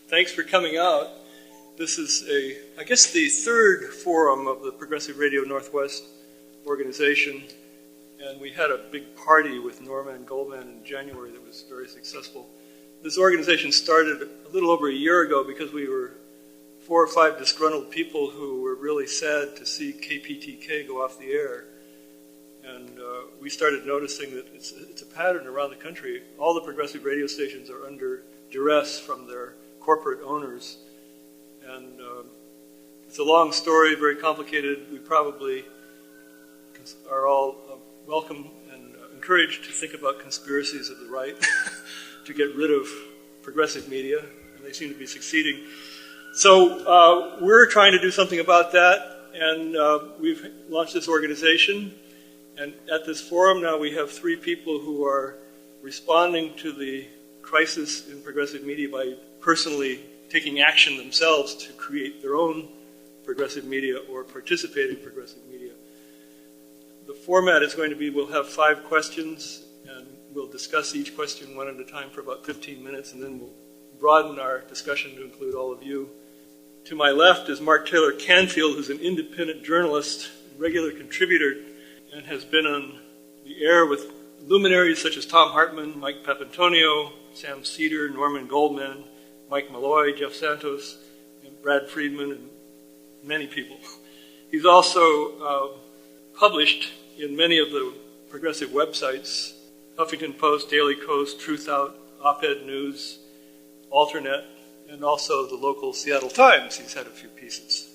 Thanks for coming out. This is I guess the third forum of the Progressive Radio Northwest organization, and we had a big party with Norma and Goldman in January that was very successful. This organization started a little over a year ago because we were 4 or 5 disgruntled people who were really sad to see KPTK go off the air. And we started noticing that it's a pattern around the country. All the progressive radio stations are under duress from their corporate owners. And it's a long story, very complicated. We probably are all welcome and encouraged to think about conspiracies of the right to get rid of progressive media, and they seem to be succeeding. So we're trying to do something about that, and we've launched this organization. And at this forum now we have 3 people who are responding to the crisis in progressive media by personally taking action themselves to create their own progressive media or participate in progressive media. The format is going to be, we'll have 5 questions, and we'll discuss each question one at a time for about 15 minutes, and then we'll broaden our discussion to include all of you. To my left is Mark Taylor-Canfield, who's an independent journalist, regular contributor, and has been on the air with luminaries such as Tom Hartman, Mike Papantonio, Sam Cedar, Norman Goldman, Mike Malloy, Jeff Santos, and Brad Friedman, and many people. He's also published in many of the progressive websites, Huffington Post, Daily Coast, Truth Out, Op-Ed News, Alternet, and also the local Seattle Times. He's had a few pieces,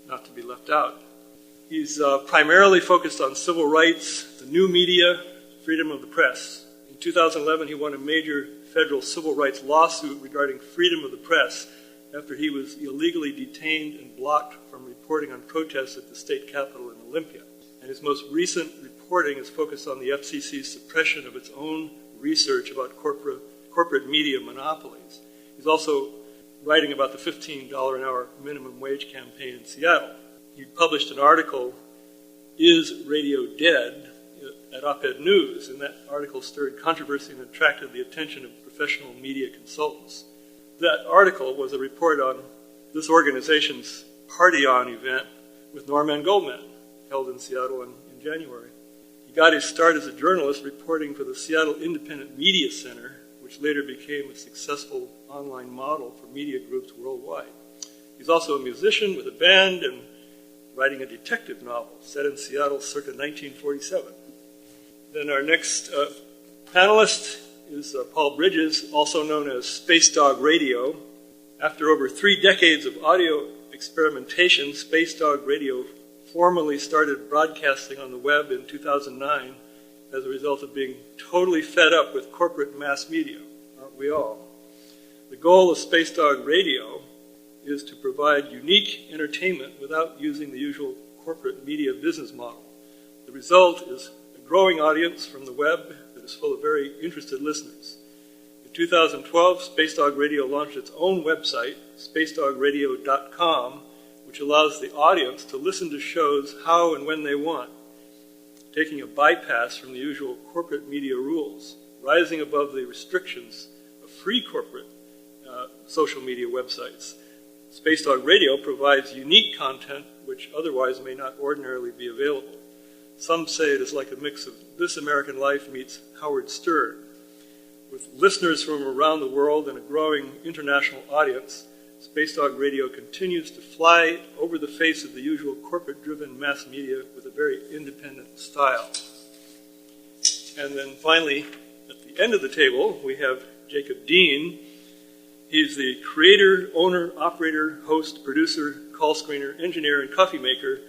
not to be left out. He's primarily focused on civil rights, the new media, freedom of the press. In 2011, he won a major federal civil rights lawsuit regarding freedom of the press after he was illegally detained and blocked from reporting on protests at the state capitol in Olympia. And his most recent reporting is focused on the FCC's suppression of its own research about corporate media monopolies. He's also writing about the $15 an hour minimum wage campaign in Seattle. He published an article, Is Radio Dead?, at Op-Ed News, and that article stirred controversy and attracted the attention of professional media consultants. That article was a report on this organization's Party On event with Norman Goldman, held in Seattle in January. He got his start as a journalist reporting for the Seattle Independent Media Center, which later became a successful online model for media groups worldwide. He's also a musician with a band and writing a detective novel set in Seattle circa 1947. Then our next panelist is Paul Bridges, also known as Space Dog Radio. After over 3 decades of audio experimentation, Space Dog Radio formally started broadcasting on the web in 2009 as a result of being totally fed up with corporate mass media, aren't we all? The goal of Space Dog Radio is to provide unique entertainment without using the usual corporate media business model. The result is a growing audience from the web that is full of very interested listeners. In 2012, Space Dog Radio launched its own website, spacedogradio.com, which allows the audience to listen to shows how and when they want, taking a bypass from the usual corporate media rules, rising above the restrictions of free corporate social media websites. Space Dog Radio provides unique content which otherwise may not ordinarily be available. Some say it is like a mix of This American Life meets Howard Stern. With listeners from around the world and a growing international audience, Space Dog Radio continues to fly over the face of the usual corporate-driven mass media with a very independent style. And then finally, at the end of the table, we have Jacob Dean. He's the creator, owner, operator, host, producer, call screener, engineer, and coffee maker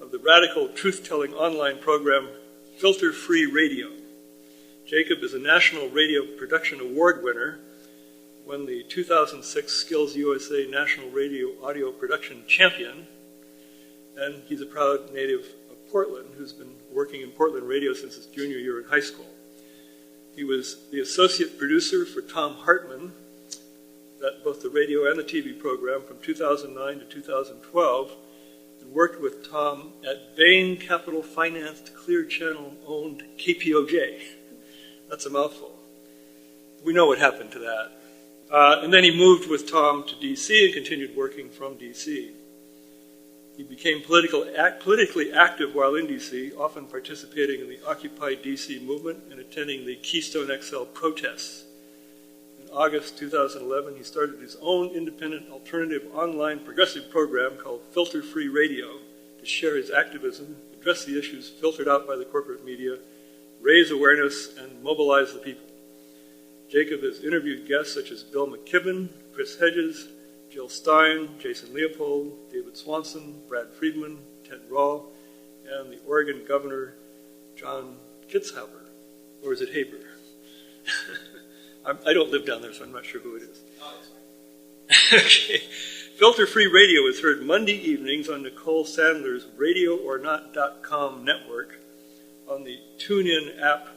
of the radical truth-telling online program Filter Free Radio. Jacob is a National Radio Production Award winner, won the 2006 Skills USA National Radio Audio Production Champion, and he's a proud native of Portland who's been working in Portland radio since his junior year in high school. He was the associate producer for Tom Hartman, both the radio and the TV program from 2009 to 2012, and worked with Tom at Bain Capital Financed Clear Channel owned KPOJ. That's a mouthful. We know what happened to that. And then he moved with Tom to D.C. and continued working from D.C. He became politically active while in D.C., often participating in the Occupy D.C. movement and attending the Keystone XL protests. In August 2011, he started his own independent alternative online progressive program called Filter Free Radio to share his activism, address the issues filtered out by the corporate media, raise awareness, and mobilize the people. Jacob has interviewed guests such as Bill McKibben, Chris Hedges, Jill Stein, Jason Leopold, David Swanson, Brad Friedman, Ted Rall, and the Oregon Governor, John Kitzhaber. Or is it Haber? I don't live down there, so I'm not sure who it is. Oh, that's fine. Okay. Filter Free Radio is heard Monday evenings on Nicole Sandler's RadioOrNot.com network, on the TuneIn app,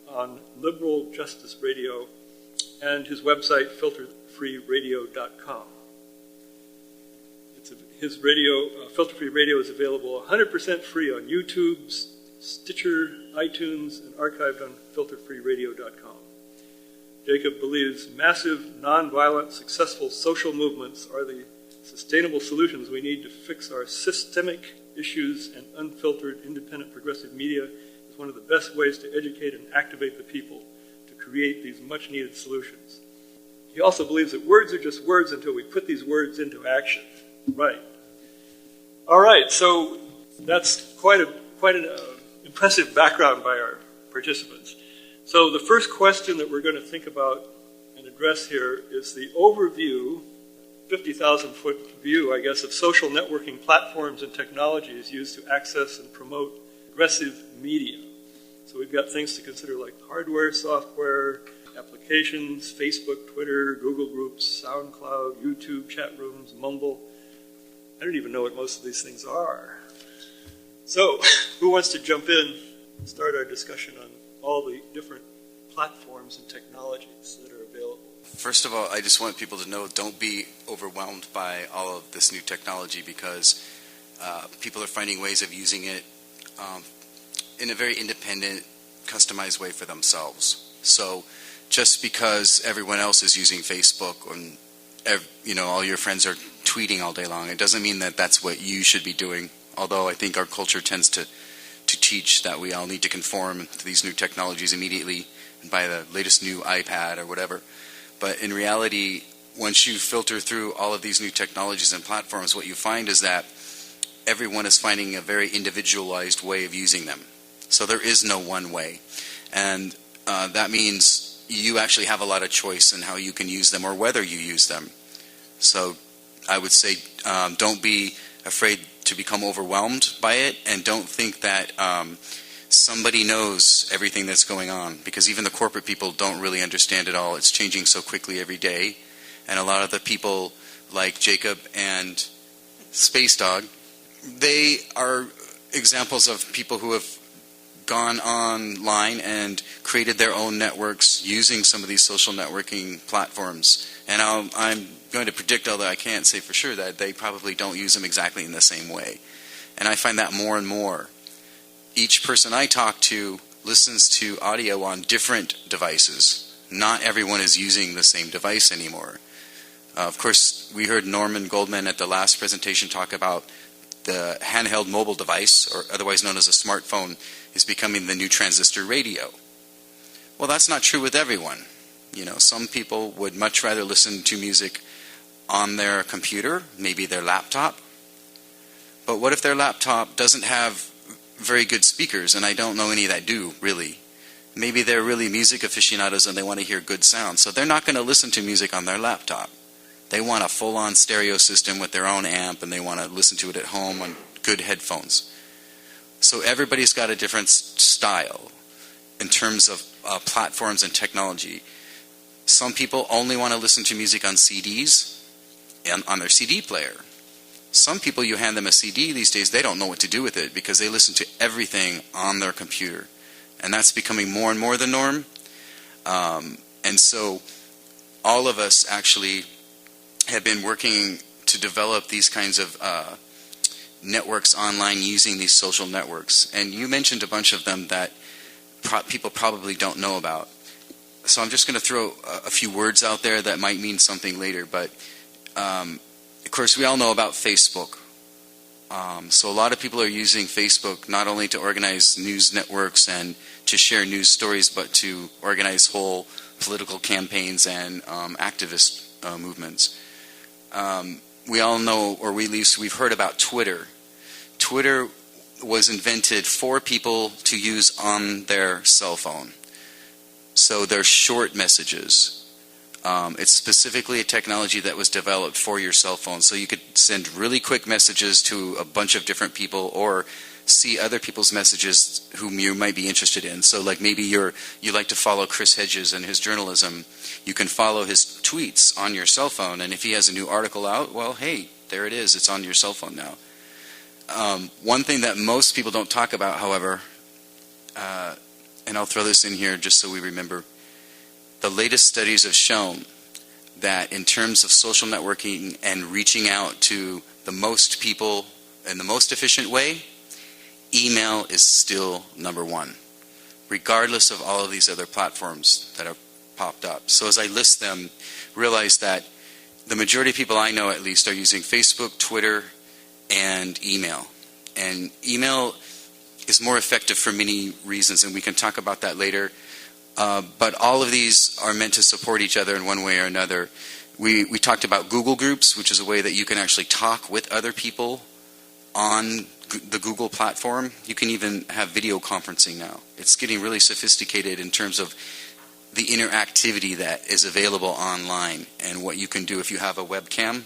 on Liberal Justice Radio, and his website, filterfreeradio.com. His radio, Filter Free Radio, is available 100% free on YouTube, Stitcher, iTunes, and archived on filterfreeradio.com. Jacob believes massive, nonviolent, successful social movements are the sustainable solutions we need to fix our systemic issues, and unfiltered, independent, progressive media is one of the best ways to educate and activate the people to create these much-needed solutions. He also believes that words are just words until we put these words into action. Right. All right, so that's quite an impressive background by our participants. So the first question that we're going to think about and address here is the overview, 50,000-foot view, I guess, of social networking platforms and technologies used to access and promote progressive media. So we've got things to consider like hardware, software, applications, Facebook, Twitter, Google Groups, SoundCloud, YouTube, chat rooms, Mumble. I don't even know what most of these things are. So who wants to jump in and start our discussion on all the different platforms and technologies that are available? First of all, I just want people to know, don't be overwhelmed by all of this new technology, because people are finding ways of using it in a very independent, customized way for themselves. So just because everyone else is using Facebook and all your friends are tweeting all day long, it doesn't mean that that's what you should be doing. Although I think our culture tends to teach that we all need to conform to these new technologies immediately and buy the latest new iPad or whatever. But in reality, once you filter through all of these new technologies and platforms, what you find is that everyone is finding a very individualized way of using them. So there is no one way. And that means you actually have a lot of choice in how you can use them or whether you use them. So I would say don't be afraid to become overwhelmed by it, and don't think that somebody knows everything that's going on, because even the corporate people don't really understand it all. It's changing so quickly every day, and a lot of the people like Jacob and Space Dog, they are examples of people who have gone online and created their own networks using some of these social networking platforms. And I'm going to predict, although I can't say for sure, that they probably don't use them exactly in the same way. And I find that more and more. Each person I talk to listens to audio on different devices. Not everyone is using the same device anymore. Of course, we heard Norman Goldman at the last presentation talk about the handheld mobile device, or otherwise known as a smartphone, is becoming the new transistor radio. Well, that's not true with everyone. Some people would much rather listen to music on their computer, maybe their laptop. But what if their laptop doesn't have very good speakers, and I don't know any that do, really. Maybe they're really music aficionados and they want to hear good sound, so they're not going to listen to music on their laptop. They want a full-on stereo system with their own amp, and they want to listen to it at home on good headphones. So everybody's got a different style in terms of platforms and technology. Some people only want to listen to music on CDs and on their CD player. Some people, you hand them a CD these days, they don't know what to do with it because they listen to everything on their computer. And that's becoming more and more the norm. And so all of us actually have been working to develop these kinds of networks online using these social networks. And you mentioned a bunch of them that people probably don't know about. So I'm just going to throw a few words out there that might mean something later. But, of course, we all know about Facebook. So a lot of people are using Facebook not only to organize news networks and to share news stories, but to organize whole political campaigns and activist movements. We all know, or at least we've heard about Twitter. Twitter was invented for people to use on their cell phone. So they're short messages. It's specifically a technology that was developed for your cell phone. So you could send really quick messages to a bunch of different people or see other people's messages whom you might be interested in. So like maybe you like to follow Chris Hedges and his journalism. You can follow his tweets on your cell phone. And if he has a new article out, well, hey, there it is. It's on your cell phone now. One thing that most people don't talk about, however, and I'll throw this in here just so we remember, the latest studies have shown that in terms of social networking and reaching out to the most people in the most efficient way, email is still number one, regardless of all of these other platforms that have popped up. So as I list them, realize that the majority of people I know at least are using Facebook, Twitter, and email. And email is more effective for many reasons, and we can talk about that later. But all of these are meant to support each other in one way or another. We talked about Google Groups, which is a way that you can actually talk with other people on the Google platform. You can even have video conferencing now. It's getting really sophisticated in terms of the interactivity that is available online and what you can do if you have a webcam.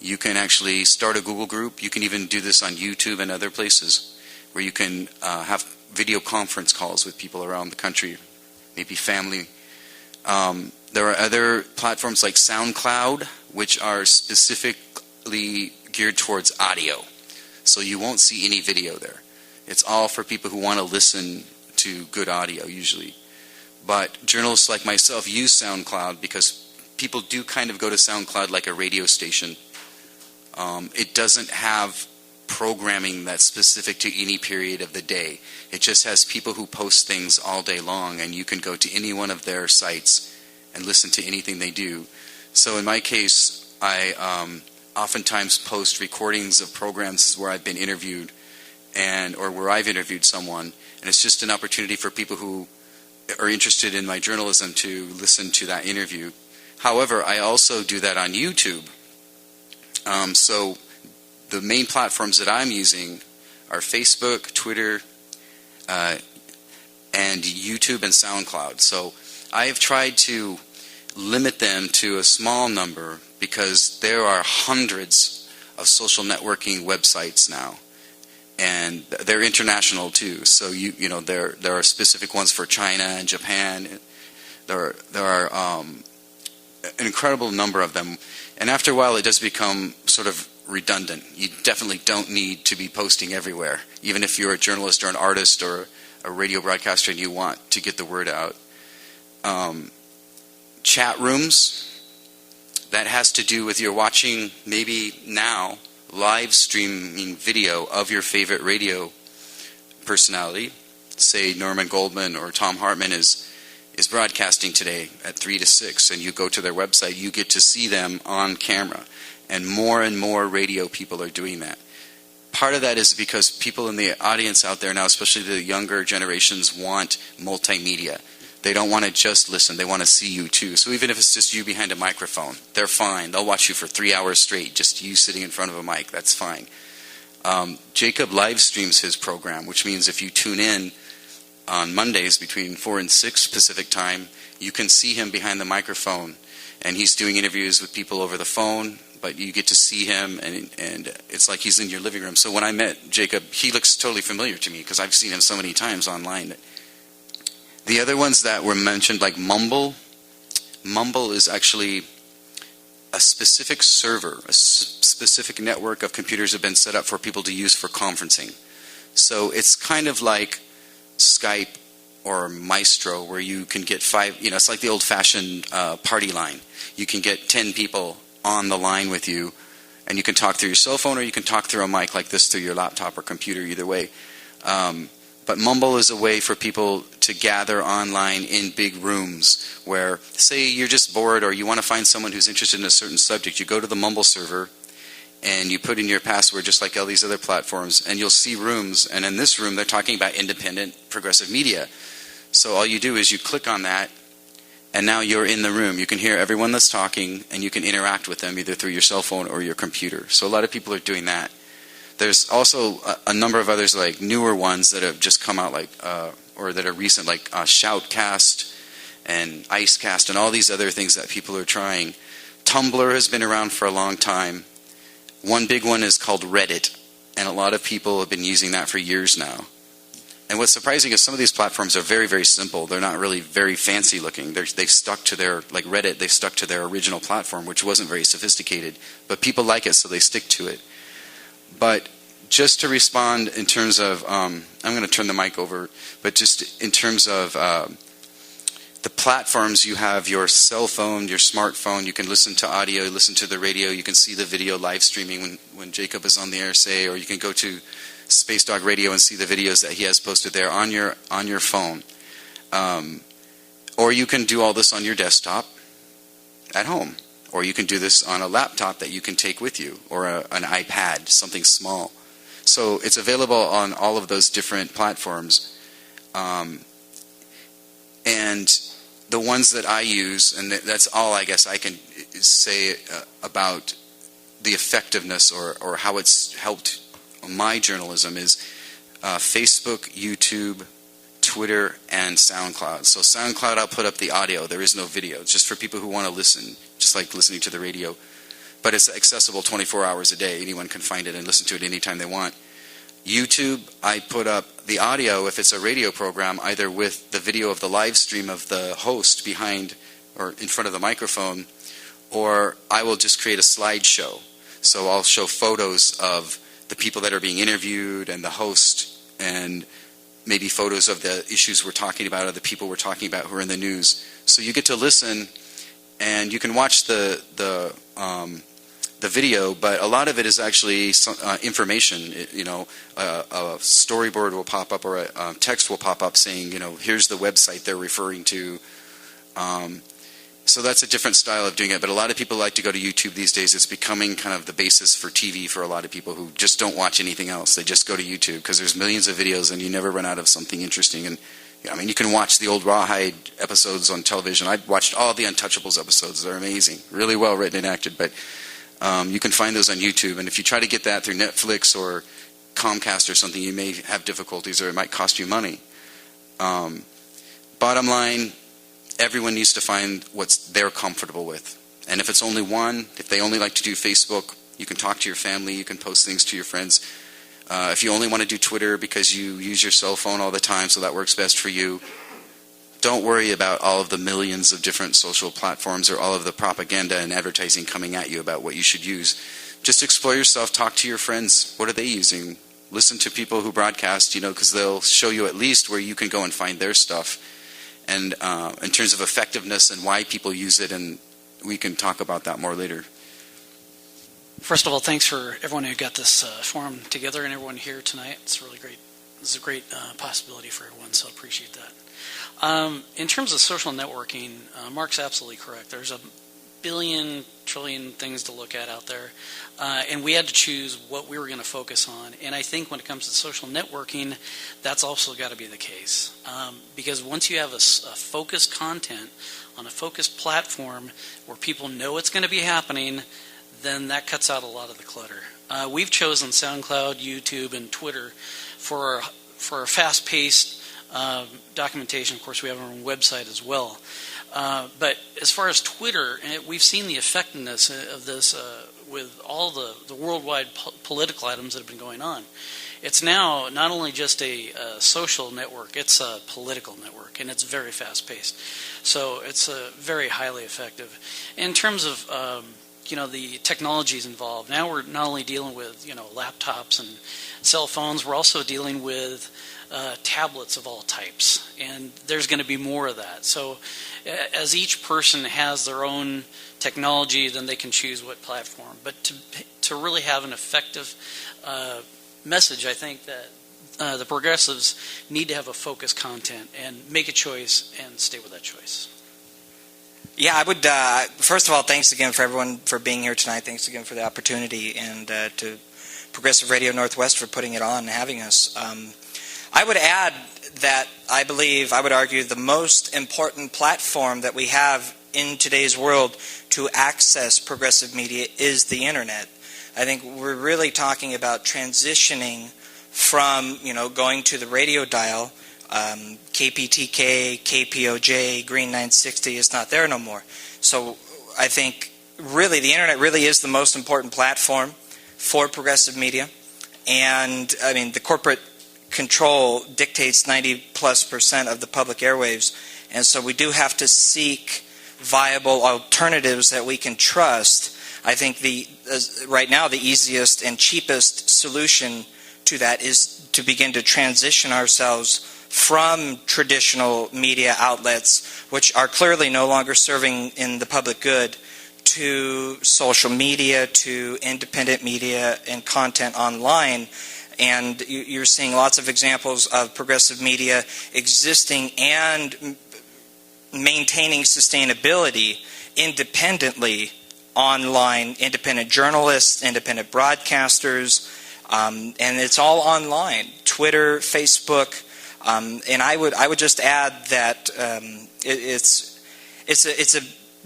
You can actually start a Google group. You can even do this on YouTube and other places where you can have video conference calls with people around the country, maybe family. There are other platforms like SoundCloud, which are specifically geared towards audio. So you won't see any video there. It's all for people who want to listen to good audio, usually. But journalists like myself use SoundCloud because people do kind of go to SoundCloud like a radio station. It doesn't have programming that's specific to any period of the day. It just has people who post things all day long, and you can go to any one of their sites and listen to anything they do. So in my case, I oftentimes post recordings of programs where I've been interviewed or where I've interviewed someone, and it's just an opportunity for people who are interested in my journalism to listen to that interview. However, I also do that on YouTube. So the main platforms that I'm using are Facebook, Twitter, and YouTube and SoundCloud. So I have tried to limit them to a small number because there are hundreds of social networking websites now. And they're international too. So you know there are specific ones for China and Japan. There are an incredible number of them. And after a while, it does become sort of redundant. You definitely don't need to be posting everywhere, even if you're a journalist or an artist or a radio broadcaster and you want to get the word out. Chat rooms, that has to do with you're watching maybe now live streaming video of your favorite radio personality. Say Norman Goldman or Tom Hartman is broadcasting today at 3 to 6, and you go to their website, you get to see them on camera. And more radio people are doing that. Part of that is because people in the audience out there now, especially the younger generations, want multimedia. They don't want to just listen. They want to see you too. So even if it's just you behind a microphone, they're fine. They'll watch you for 3 hours straight, just you sitting in front of a mic. That's fine. Jacob live streams his program, which means if you tune in on Mondays between 4 and 6 Pacific time, you can see him behind the microphone. And he's doing interviews with people over the phone, but you get to see him, and it's like he's in your living room. So when I met Jacob, he looks totally familiar to me because I've seen him so many times online. The other ones that were mentioned, like Mumble is actually a specific server, a specific network of computers have been set up for people to use for conferencing. So it's kind of like Skype or Maestro, where you can get 5, it's like the old-fashioned party line. You can get 10 people on the line with you, and you can talk through your cell phone or you can talk through a mic like this through your laptop or computer, either way. But But Mumble is a way for people to gather online in big rooms where, say you're just bored or you want to find someone who's interested in a certain subject. You go to the Mumble server and you put in your password just like all these other platforms, and you'll see rooms. And in this room, they're talking about independent progressive media. So all you do is you click on that, and now you're in the room. You can hear everyone that's talking, and you can interact with them either through your cell phone or your computer. So a lot of people are doing that. There's also a number of others, like newer ones that have just come out, like or that are recent, like Shoutcast and Icecast and all these other things that people are trying. Tumblr has been around for a long time. One big one is called Reddit, and a lot of people have been using that for years now. And what's surprising is some of these platforms are very, very simple. They're not really very fancy looking. They've stuck to their, like Reddit, they've stuck to their original platform, which wasn't very sophisticated. But people like it, so they stick to it. But just to respond in terms of, I'm going to turn the mic over, but just in terms of the platforms, you have your cell phone, your smartphone, you can listen to audio, listen to the radio, you can see the video live streaming when Jacob is on the air, say, or you can go to Space Dog Radio and see the videos that he has posted there on your phone. Or you can do all this on your desktop at home. Or you can do this on a laptop that you can take with you, or an iPad, something small. So it's available on all of those different platforms. And the ones that I use, and that's all I guess I can say about the effectiveness or how it's helped my journalism, is Facebook, YouTube, Twitter, and SoundCloud. So SoundCloud, I'll put up the audio. There is no video. It's just for people who want to listen, just like listening to the radio. But it's accessible 24 hours a day. Anyone can find it and listen to it anytime they want. YouTube, I put up the audio if it's a radio program, either with the video of the live stream of the host behind or in front of the microphone, or I will just create a slideshow. So I'll show photos of the people that are being interviewed and the host, and maybe photos of the issues we're talking about or the people we're talking about who are in the news. So you get to listen, and you can watch the video, but a lot of it is actually information. A storyboard will pop up, or a text will pop up saying, here's the website they're referring to. So that's a different style of doing it. But a lot of people like to go to YouTube these days. It's becoming kind of the basis for TV for a lot of people who just don't watch anything else. They just go to YouTube because there's millions of videos and you never run out of something interesting. And you can watch the old Rawhide episodes on television. I watched all the Untouchables episodes. They're amazing. Really well written and acted. But you can find those on YouTube. And if you try to get that through Netflix or Comcast or something, you may have difficulties, or it might cost you money. Bottom line, everyone needs to find what they're comfortable with. And if it's only one, if they only like to do Facebook, you can talk to your family, you can post things to your friends. If you only want to do Twitter because you use your cell phone all the time, so that works best for you, don't worry about all of the millions of different social platforms or all of the propaganda and advertising coming at you about what you should use. Just explore yourself, talk to your friends. What are they using? Listen to people who broadcast, because they'll show you at least where you can go and find their stuff. And in terms of effectiveness and why people use it, and we can talk about that more later. First of all, thanks for everyone who got this forum together and everyone here tonight. It's really great. This is a great possibility for everyone, so I appreciate that. In terms of social networking, Mark's absolutely correct. There's a billion, trillion things to look at out there, and we had to choose what we were going to focus on. And I think when it comes to social networking, that's also got to be the case, because once you have a focused content on a focused platform where people know it's going to be happening, then that cuts out a lot of the clutter. We've chosen SoundCloud, YouTube, and Twitter for a fast-paced documentation. Of course, we have our own website as well. But as far as Twitter, we've seen the effectiveness of this with all the worldwide political items that have been going on. It's now not only just a social network, it's a political network, and it's very fast-paced. So it's very highly effective. In terms of the technologies involved, now we're not only dealing with laptops and cell phones, we're also dealing with tablets of all types, and there's going to be more of that. So as each person has their own technology, then they can choose what platform. But to really have an effective message, I think that the progressives need to have a focused content and make a choice and stay with that choice. Yeah, I would, first of all, thanks again for everyone for being here tonight. Thanks again for the opportunity, and to Progressive Radio Northwest for putting it on and having us. I would add that I would argue, the most important platform that we have in today's world to access progressive media is the Internet. I think we're really talking about transitioning from, going to the radio dial, KPTK, KPOJ, Green 960, it's not there no more. So I think really the Internet really is the most important platform for progressive media. And I mean, the corporate control dictates 90+% of the public airwaves. And so we do have to seek viable alternatives that we can trust. I think right now the easiest and cheapest solution to that is to begin to transition ourselves from traditional media outlets, which are clearly no longer serving in the public good, to social media, to independent media and content online. And you're seeing lots of examples of progressive media existing and maintaining sustainability independently online, independent journalists, independent broadcasters, and it's all online. Twitter, Facebook, and I would just add that it's a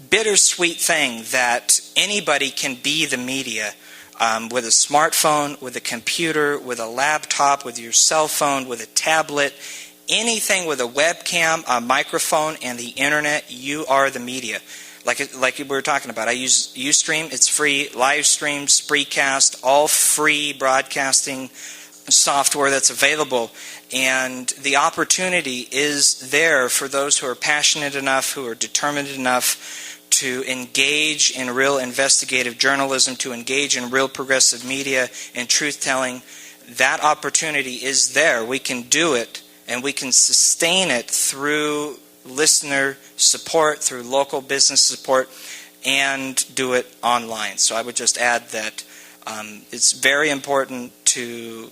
bittersweet thing that anybody can be the media. With a smartphone, with a computer, with a laptop, with your cell phone, with a tablet, anything with a webcam, a microphone, and the Internet, you are the media. Like we were talking about, I use Ustream, it's free, Livestream, Spreecast, all free broadcasting software that's available. And the opportunity is there for those who are passionate enough, who are determined enough to engage in real investigative journalism, to engage in real progressive media and truth-telling. That opportunity is there. We can do it, and we can sustain it through listener support, through local business support, and do it online. So I would just add that it's very important to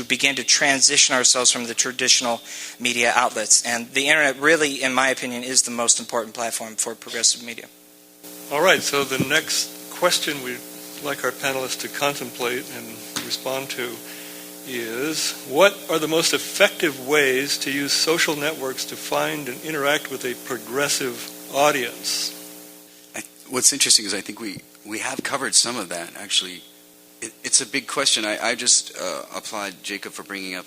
begin to transition ourselves from the traditional media outlets. And the Internet really, in my opinion, is the most important platform for progressive media. All right, so the next question we'd like our panelists to contemplate and respond to is, what are the most effective ways to use social networks to find and interact with a progressive audience? What's interesting is I think we have covered some of that, actually. It's a big question. I just applaud Jacob for bringing up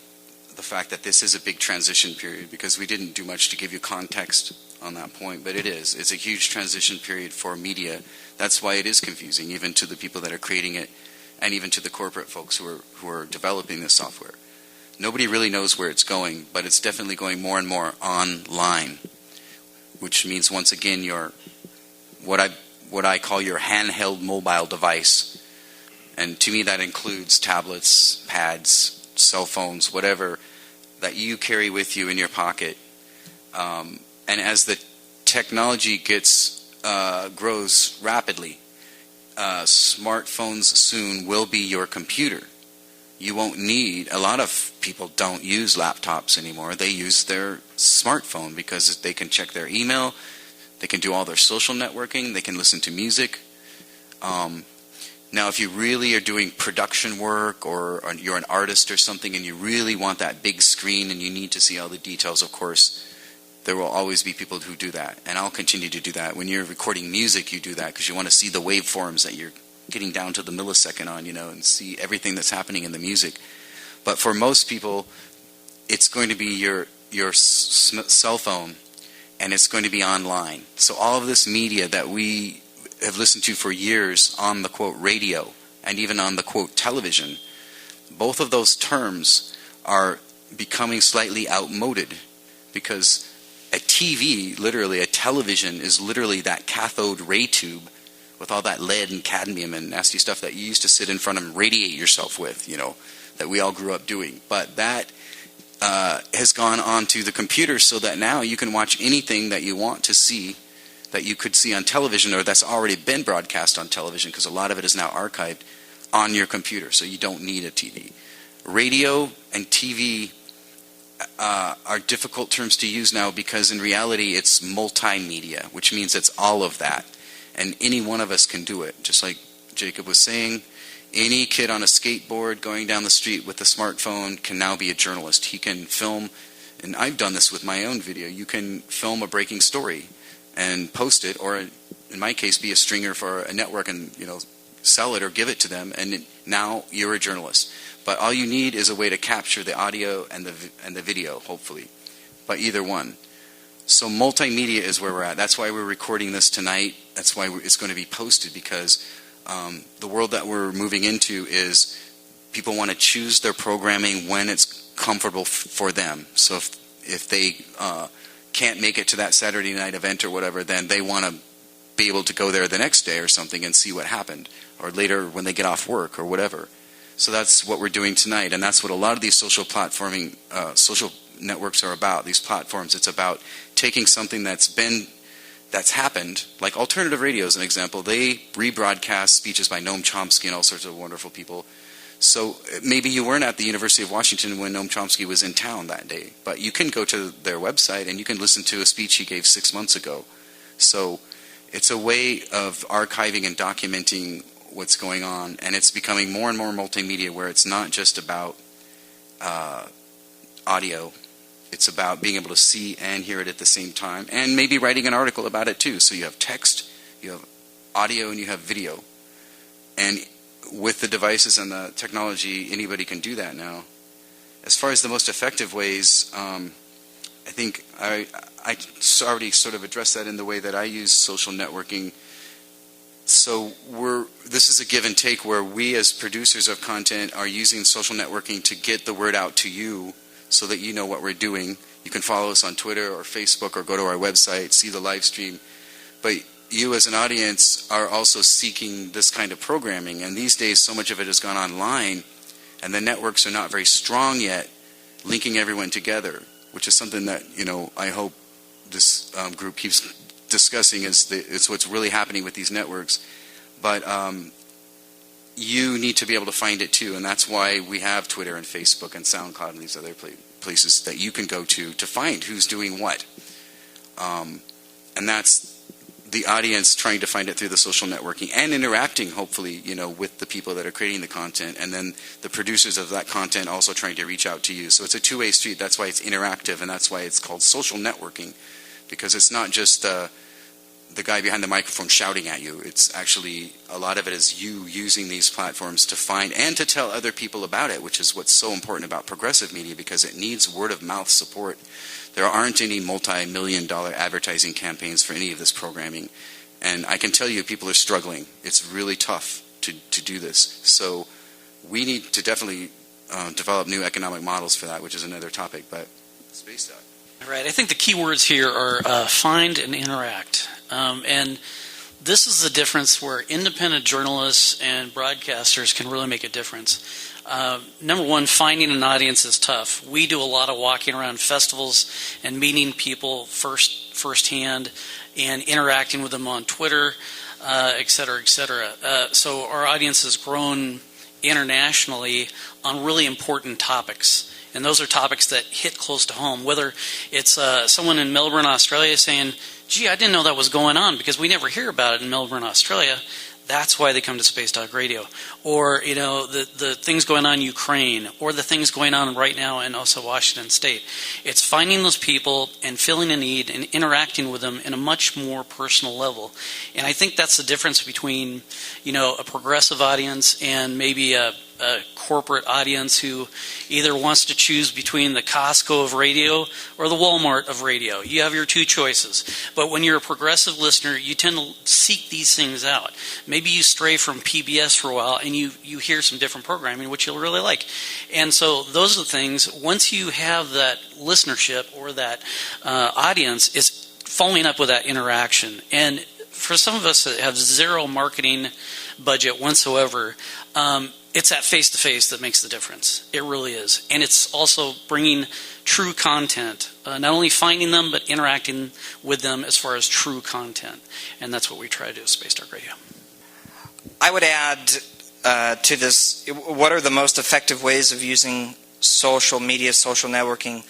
the fact that this is a big transition period, because we didn't do much to give you context on that point, but it is. It's a huge transition period for media. That's why it is confusing, even to the people that are creating it, and even to the corporate folks who are developing this software. Nobody really knows where it's going, but it's definitely going more and more online, which means, once again, your what I call your handheld mobile device. And to me, that includes tablets, pads, cell phones, whatever that you carry with you in your pocket. And as the technology grows rapidly, smartphones soon will be your computer. You won't need, a lot of people don't use laptops anymore. They use their smartphone because they can check their email, they can do all their social networking, they can listen to music. Now, if you really are doing production work, or you're an artist or something, and you really want that big screen and you need to see all the details, of course, there will always be people who do that. And I'll continue to do that. When you're recording music, you do that because you want to see the waveforms that you're getting down to the millisecond on, and see everything that's happening in the music. But for most people, it's going to be your cell phone, and it's going to be online. So all of this media that we have listened to for years on the quote radio and even on the quote television, both of those terms are becoming slightly outmoded, because a TV, literally a television, is literally that cathode ray tube with all that lead and cadmium and nasty stuff that you used to sit in front of and radiate yourself with, that we all grew up doing. But that has gone on to the computer, so that now you can watch anything that you want to see that you could see on television, or that's already been broadcast on television, because a lot of it is now archived on your computer, so you don't need a TV. radio and TV are difficult terms to use now because in reality it's multimedia, which means it's all of that. And any one of us can do it. Just like Jacob was saying, any kid on a skateboard going down the street with a smartphone can now be a journalist. He can film, and I've done this with my own video. You can film a breaking story and post it, or in my case, be a stringer for a network and sell it or give it to them, and now you're a journalist. But all you need is a way to capture the audio and the video, hopefully, by either one. So multimedia is where we're at. That's why we're recording this tonight. That's why it's going to be posted, because the world that we're moving into is people want to choose their programming when it's comfortable for them. So if they can't make it to that Saturday night event or whatever, then they want to be able to go there the next day or something and see what happened, or later when they get off work or whatever. So that's what we're doing tonight, and that's what a lot of these social networks are about, these platforms. It's about taking something that's happened, like alternative radio is an example. They rebroadcast speeches by Noam Chomsky and all sorts of wonderful people. So maybe you weren't at the University of Washington when Noam Chomsky was in town that day, but you can go to their website and you can listen to a speech he gave 6 months ago. So it's a way of archiving and documenting what's going on, and it's becoming more and more multimedia, where it's not just about audio. It's about being able to see and hear it at the same time, and maybe writing an article about it too. So you have text, you have audio, and you have video. And with the devices and the technology, anybody can do that now. As far as the most effective ways, I think I already sort of addressed that in the way that I use social networking. So this is a give and take, where we as producers of content are using social networking to get the word out to you so that you know what we're doing. You can follow us on Twitter or Facebook or go to our website, see the live stream. But you as an audience are also seeking this kind of programming. And these days, so much of it has gone online, and the networks are not very strong yet, linking everyone together, which is something that, I hope this group keeps discussing. It's what's really happening with these networks. But you need to be able to find it too, and that's why we have Twitter and Facebook and SoundCloud and these other places that you can go to find who's doing what. And that's the audience trying to find it through the social networking and interacting, hopefully, with the people that are creating the content, and then the producers of that content also trying to reach out to you. So it's a two-way street. That's why it's interactive, and that's why it's called social networking, because it's not just the guy behind the microphone shouting at you. It's actually, a lot of it is you using these platforms to find and to tell other people about it, which is what's so important about progressive media, because it needs word-of-mouth support. There aren't any multi-million-dollar advertising campaigns for any of this programming. And I can tell you, people are struggling. It's really tough to do this. So we need to definitely develop new economic models for that, which is another topic, but space that. Right. I think the key words here are find and interact. And this is the difference where independent journalists and broadcasters can really make a difference. Number one, finding an audience is tough. We do a lot of walking around festivals and meeting people firsthand and interacting with them on Twitter, et cetera, et cetera. So our audience has grown internationally on really important topics. And those are topics that hit close to home, whether it's someone in Melbourne, Australia saying, gee, I didn't know that was going on, because we never hear about it in Melbourne, Australia. That's why they come to Space Talk Radio. Or, the things going on in Ukraine, or the things going on right now in also Washington State. It's finding those people and filling a need and interacting with them in a much more personal level. And I think that's the difference between, a progressive audience and maybe a corporate audience who either wants to choose between the Costco of radio or the Walmart of radio. You have your two choices. But when you're a progressive listener, you tend to seek these things out. Maybe you stray from PBS for a while and you hear some different programming, which you'll really like. And so those are the things, once you have that listenership or that audience, it's following up with that interaction. And for some of us that have zero marketing budget whatsoever, it's that face-to-face that makes the difference. It really is. And it's also bringing true content, not only finding them, but interacting with them as far as true content. And that's what we try to do at Space Talk Radio. I would add to this, what are the most effective ways of using social media, social networking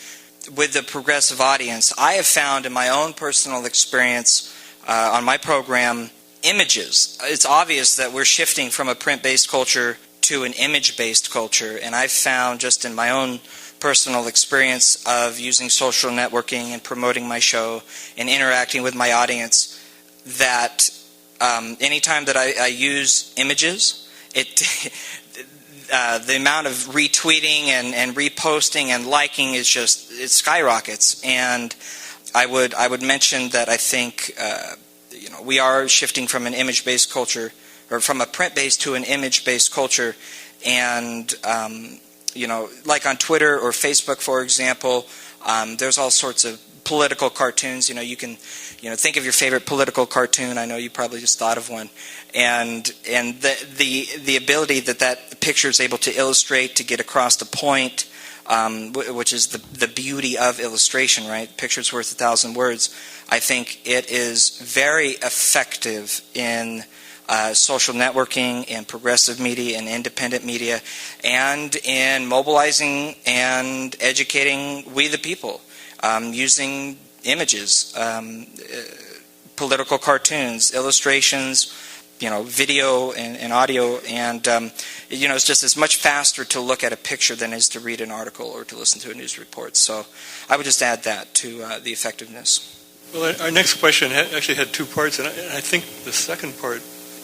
with the progressive audience? I have found in my own personal experience on my program, images. It's obvious that we're shifting from a print-based culture to an image-based culture, and I've found just in my own personal experience of using social networking and promoting my show and interacting with my audience that anytime that I use images, the amount of retweeting and reposting and liking is just, it skyrockets. And I would mention that I think we are shifting from an image-based culture, or from a print-based to an image-based culture, and like on Twitter or Facebook, for example, there's all sorts of political cartoons. You can think of your favorite political cartoon. I know you probably just thought of one, and the ability that picture is able to illustrate, to get across the point, which is the beauty of illustration, right? Picture's worth 1,000 words. I think it is very effective in social networking and progressive media and independent media, and in mobilizing and educating we the people using images, political cartoons, illustrations, video and audio, and it's much faster to look at a picture than it is to read an article or to listen to a news report. So I would just add that to the effectiveness. Well, our next question actually had two parts, and I think the second part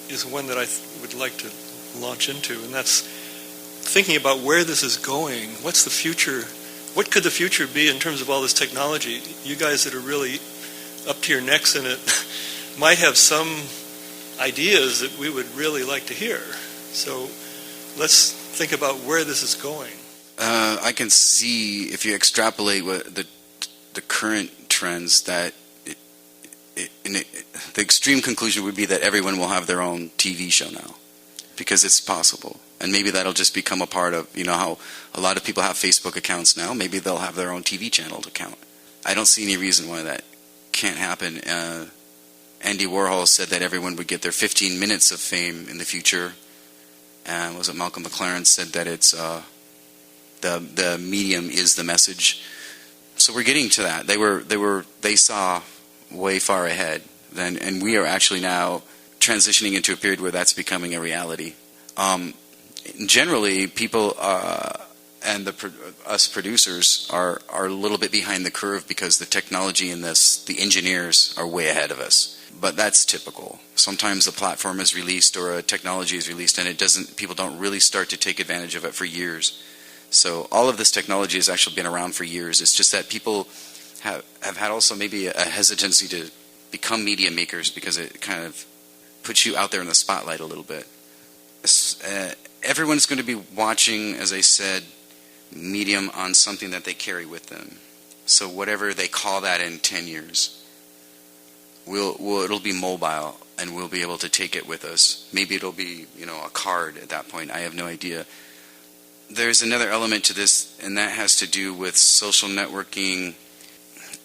is one that I would like to launch into, and that's thinking about where this is going. What's the future? What could the future be in terms of all this technology? You guys that are really up to your necks in it might have some ideas that we would really like to hear. So let's think about where this is going. I can see, if you extrapolate what the current trends, that the extreme conclusion would be that everyone will have their own TV show now, because it's possible. And maybe that'll just become a part of, how a lot of people have Facebook accounts now. Maybe they'll have their own TV channel account. I don't see any reason why that can't happen. Andy Warhol said that everyone would get their 15 minutes of fame in the future. And was it Malcolm McLaren said that it's the medium is the message. So we're getting to that. They saw way far ahead then, and we are actually now transitioning into a period where that's becoming a reality. Generally, people and us producers are a little bit behind the curve because the technology in this, the engineers are way ahead of us. But that's typical. Sometimes a platform is released or a technology is released, and people don't really start to take advantage of it for years. So all of this technology has actually been around for years. It's just that people have had also maybe a hesitancy to become media makers because it kind of puts you out there in the spotlight a little bit. Everyone's going to be watching, as I said, medium on something that they carry with them. So whatever they call that in 10 years, it'll be mobile, and we'll be able to take it with us. Maybe it'll be, a card at that point. I have no idea. There's another element to this, and that has to do with social networking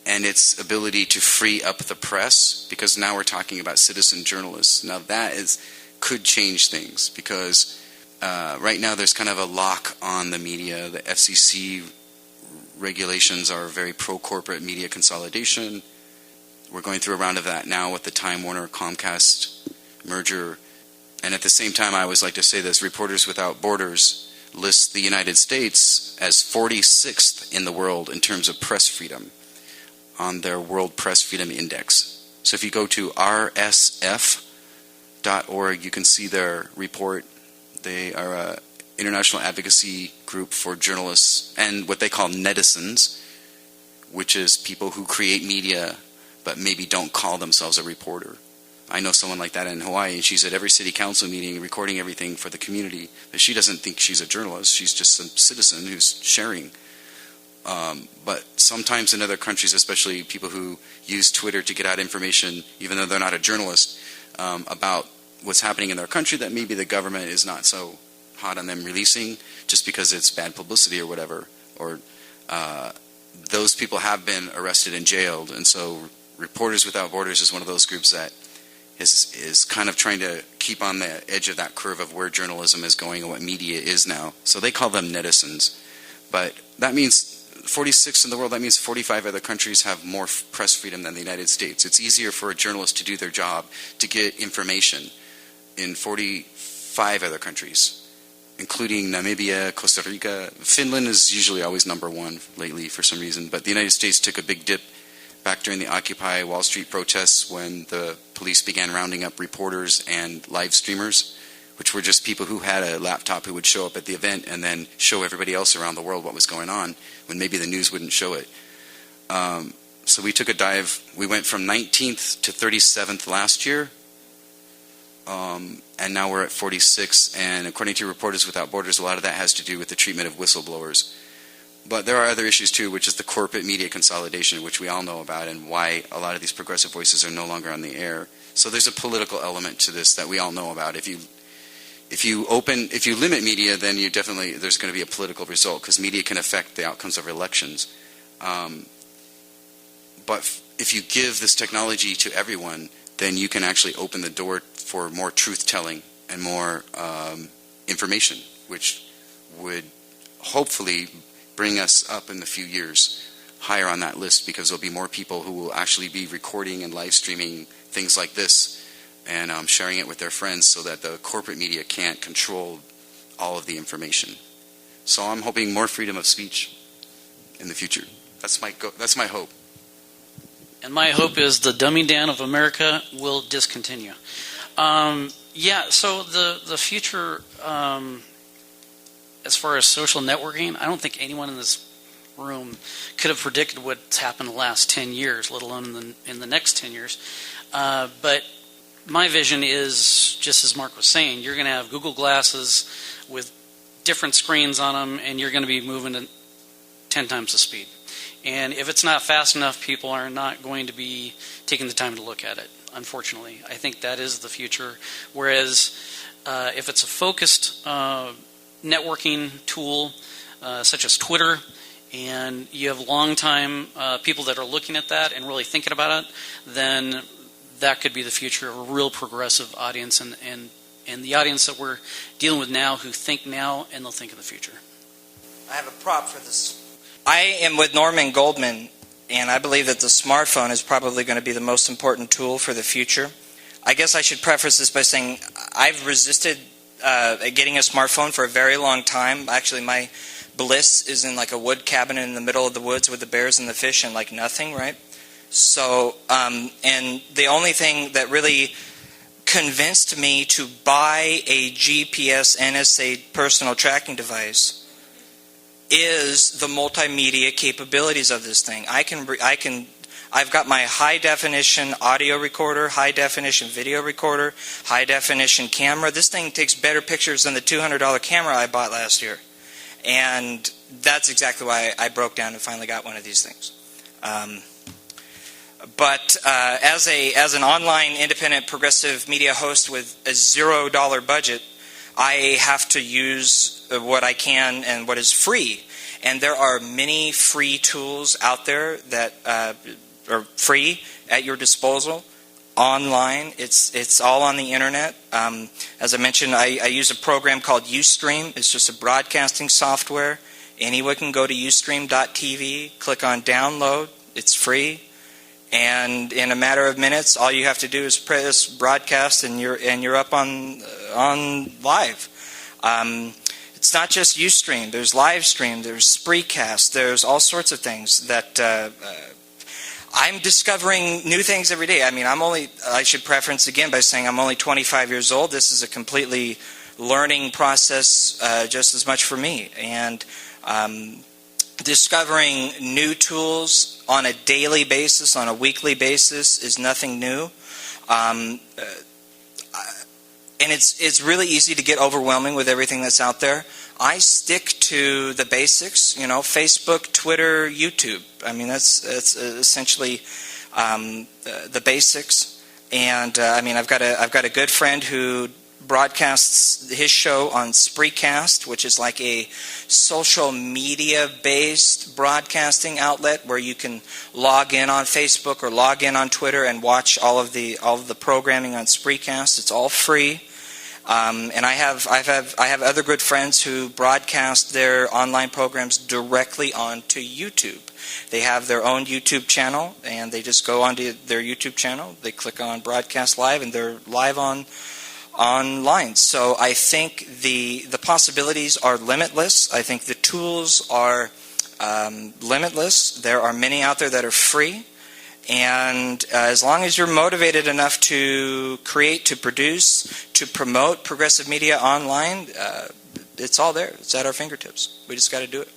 and its ability to free up the press, because now we're talking about citizen journalists. Now that could change things, because right now there's kind of a lock on the media. The FCC regulations are very pro-corporate media consolidation. We're going through a round of that now with the Time Warner Comcast merger. And at the same time, I always like to say this, Reporters Without Borders lists the United States as 46th in the world in terms of press freedom on their World Press Freedom Index. So if you go to rsf.org, you can see their report. They are an international advocacy group for journalists and what they call netizens, which is people who create media but maybe don't call themselves a reporter. I know someone like that in Hawaii, and she's at every city council meeting recording everything for the community, but she doesn't think she's a journalist. She's just a citizen who's sharing. But sometimes in other countries, especially people who use Twitter to get out information, even though they're not a journalist, about what's happening in their country that maybe the government is not so hot on them releasing just because it's bad publicity or whatever. Or those people have been arrested and jailed. And so Reporters Without Borders is one of those groups that is kind of trying to keep on the edge of that curve of where journalism is going and what media is now. So they call them netizens. But that means 46 in the world, that means 45 other countries have more press freedom than the United States. It's easier for a journalist to do their job, to get information in 45 other countries, including Namibia, Costa Rica. Finland is usually always number one lately for some reason, but the United States took a big dip back during the Occupy Wall Street protests when the police began rounding up reporters and live streamers, which were just people who had a laptop who would show up at the event and then show everybody else around the world what was going on when maybe the news wouldn't show it. So we took a dive. We went from 19th to 37th last year, and now we're at 46. And according to Reporters Without Borders, a lot of that has to do with the treatment of whistleblowers. But there are other issues too, which is the corporate media consolidation, which we all know about, and why a lot of these progressive voices are no longer on the air. So there's a political element to this that we all know about. If you limit media, then there's going to be a political result, because media can affect the outcomes of elections. But if you give this technology to everyone, then you can actually open the door for more truth-telling and more information, which would hopefully bring us up in a few years higher on that list, because there'll be more people who will actually be recording and live streaming things like this and sharing it with their friends, so that the corporate media can't control all of the information. So I'm hoping more freedom of speech in the future. That's my hope. And my hope is the dumbing down of America will discontinue. So the future, as far as social networking, I don't think anyone in this room could have predicted what's happened in the last 10 years, let alone in the next 10 years. But my vision is, just as Mark was saying, you're going to have Google glasses with different screens on them, and you're going to be moving at 10 times the speed. And if it's not fast enough, people are not going to be taking the time to look at it, unfortunately. I think that is the future. Whereas if it's a focused networking tool, such as Twitter, and you have long-time people that are looking at that and really thinking about it, then that could be the future of a real progressive audience, and the audience that we're dealing with now, who think now and they'll think in the future. I have a prop for this. I am with Norman Goldman, and I believe that the smartphone is probably going to be the most important tool for the future. I guess I should preface this by saying I've resisted getting a smartphone for a very long time. Actually, my bliss is in like a wood cabin in the middle of the woods with the bears and the fish and like nothing, right? So, and the only thing that really convinced me to buy a GPS NSA personal tracking device is the multimedia capabilities of this thing. I've got my high definition audio recorder, high definition video recorder, high definition camera. This thing takes better pictures than the $200 camera I bought last year. And that's exactly why I broke down and finally got one of these things. But as an online independent progressive media host with a $0 budget, I have to use what I can and what is free. And there are many free tools out there that are free at your disposal online. It's all on the internet. As I mentioned, I use a program called Ustream. It's just a broadcasting software. Anyone can go to ustream.tv, click on download. It's free. And in a matter of minutes, all you have to do is press broadcast, and you're up on live. It's not just Ustream. There's Livestream. There's Spreecast. There's all sorts of things that I'm discovering new things every day. I mean, I should preference again by saying I'm only 25 years old. This is a completely learning process, just as much for me. And discovering new tools on a daily basis, on a weekly basis, is nothing new. And it's really easy to get overwhelming with everything that's out there. I stick to the basics, Facebook, Twitter, YouTube. I mean, that's essentially the basics. And I've got a good friend who broadcasts his show on Spreecast, which is like a social media-based broadcasting outlet where you can log in on Facebook or log in on Twitter and watch all of the programming on Spreecast. It's all free. And I have other good friends who broadcast their online programs directly onto YouTube. They have their own YouTube channel, and they just go onto their YouTube channel. They click on Broadcast Live, and they're live online. So I think the possibilities are limitless. I think the tools are limitless. There are many out there that are free. And as long as you're motivated enough to create, to produce, to promote progressive media online, it's all there. It's at our fingertips. We just got to do it.